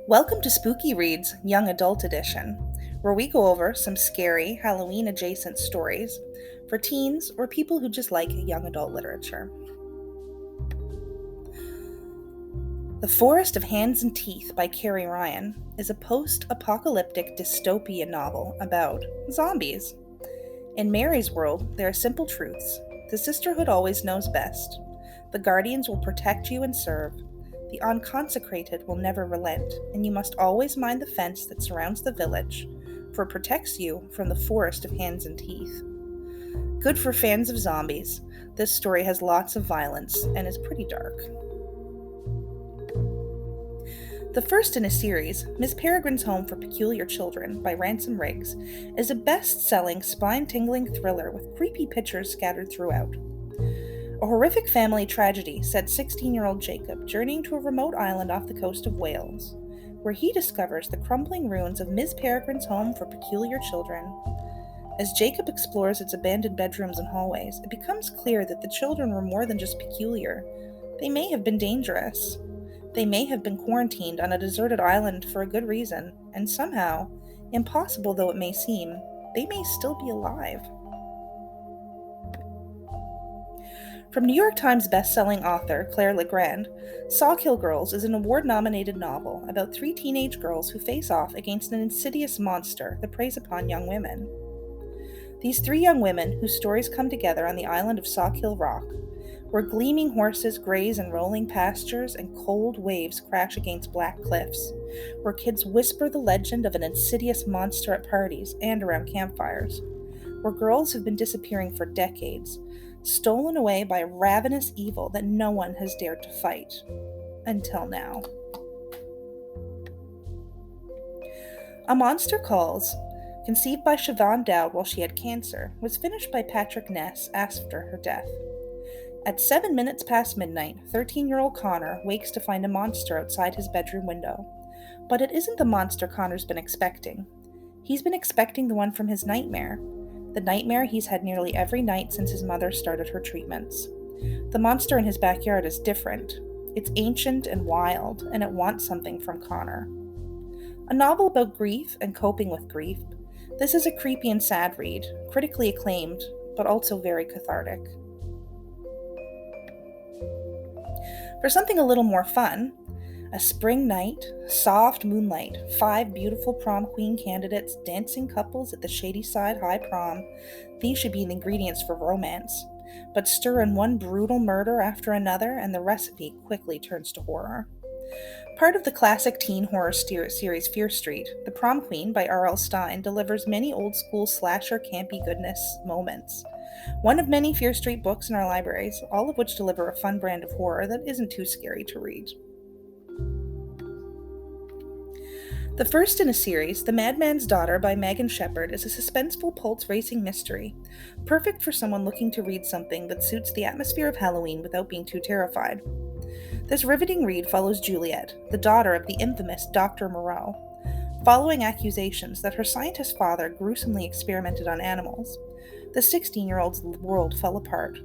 Welcome to Spooky Reads Young Adult Edition, where we go over some scary Halloween adjacent stories for teens or people who just like young adult literature. The Forest of Hands and Teeth by Carrie Ryan is a post-apocalyptic dystopian novel about zombies. In Mary's world, there are simple truths. The sisterhood always knows best. The guardians will protect you and serve. The unconsecrated will never relent, and you must always mind the fence that surrounds the village, for it protects you from the forest of hands and teeth. Good for fans of zombies, this story has lots of violence and is pretty dark. The first in a series, Miss Peregrine's Home for Peculiar Children by Ransom Riggs, is a best-selling, spine-tingling thriller with creepy pictures scattered throughout. A horrific family tragedy sets 16-year-old Jacob journeying to a remote island off the coast of Wales, where he discovers the crumbling ruins of Miss Peregrine's Home for Peculiar Children. As Jacob explores its abandoned bedrooms and hallways, it becomes clear that the children were more than just peculiar. They may have been dangerous. They may have been quarantined on a deserted island for a good reason, and somehow, impossible though it may seem, they may still be alive. From New York Times best-selling author Claire Legrand, Sawkill Girls is an award-nominated novel about three teenage girls who face off against an insidious monster that preys upon young women. These three young women, whose stories come together on the island of Sawkill Rock, where gleaming horses graze in rolling pastures and cold waves crash against black cliffs, where kids whisper the legend of an insidious monster at parties and around campfires, where girls have been disappearing for decades, stolen away by a ravenous evil that no one has dared to fight. Until now. A Monster Calls, conceived by Siobhan Dowd while she had cancer, was finished by Patrick Ness after her death. At 7 minutes past midnight, 13-year-old Connor wakes to find a monster outside his bedroom window. But it isn't the monster Connor's been expecting. He's been expecting the one from his nightmare. The nightmare he's had nearly every night since his mother started her treatments. The monster in his backyard is different. It's ancient and wild, and it wants something from Connor. A novel about grief and coping with grief, this is a creepy and sad read, critically acclaimed, but also very cathartic. For something a little more fun, a spring night, soft moonlight, 5 beautiful prom queen candidates, dancing couples at the Shadyside High Prom. These should be the ingredients for romance. But stir in one brutal murder after another, and the recipe quickly turns to horror. Part of the classic teen horror series Fear Street, The Prom Queen by R.L. Stine delivers many old-school slasher campy goodness moments. One of many Fear Street books in our libraries, all of which deliver a fun brand of horror that isn't too scary to read. The first in a series, The Madman's Daughter by Megan Shepherd, is a suspenseful pulse-racing mystery, perfect for someone looking to read something that suits the atmosphere of Halloween without being too terrified. This riveting read follows Juliet, the daughter of the infamous Dr. Moreau, following accusations that her scientist father gruesomely experimented on animals. The 16-year-old's world fell apart.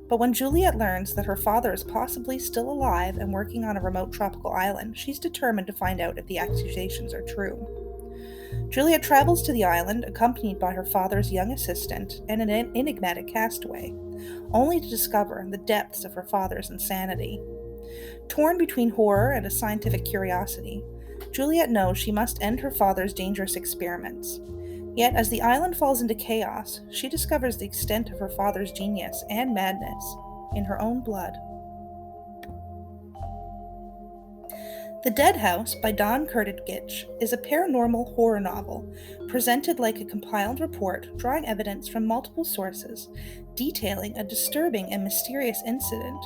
But when Juliet learns that her father is possibly still alive and working on a remote tropical island, she's determined to find out if the accusations are true. Juliet travels to the island, accompanied by her father's young assistant and an enigmatic castaway, only to discover the depths of her father's insanity. Torn between horror and a scientific curiosity, Juliet knows she must end her father's dangerous experiments. Yet, as the island falls into chaos, she discovers the extent of her father's genius and madness in her own blood. The Dead House by Dawn Kurtidgich is a paranormal horror novel, presented like a compiled report drawing evidence from multiple sources, detailing a disturbing and mysterious incident.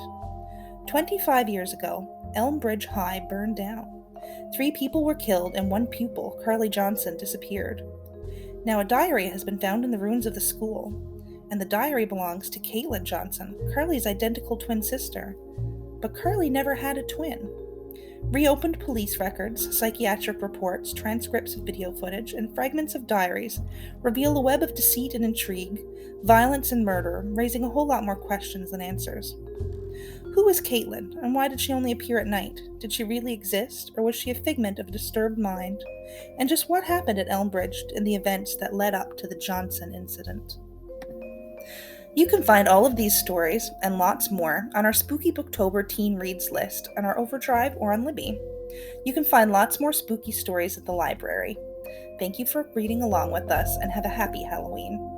25 years ago, Elmbridge High burned down. 3 people were killed and 1 pupil, Carly Johnson, disappeared. Now a diary has been found in the ruins of the school, and the diary belongs to Caitlin Johnson, Carly's identical twin sister. But Carly never had a twin. Reopened police records, psychiatric reports, transcripts of video footage, and fragments of diaries reveal a web of deceit and intrigue, violence and murder, raising a whole lot more questions than answers. Who was Caitlin, and why did she only appear at night? Did she really exist, or was she a figment of a disturbed mind? And just what happened at Elmbridge in the events that led up to the Johnson incident? You can find all of these stories, and lots more, on our Spooky Booktober Teen Reads list on our Overdrive or on Libby. You can find lots more spooky stories at the library. Thank you for reading along with us, and have a happy Halloween.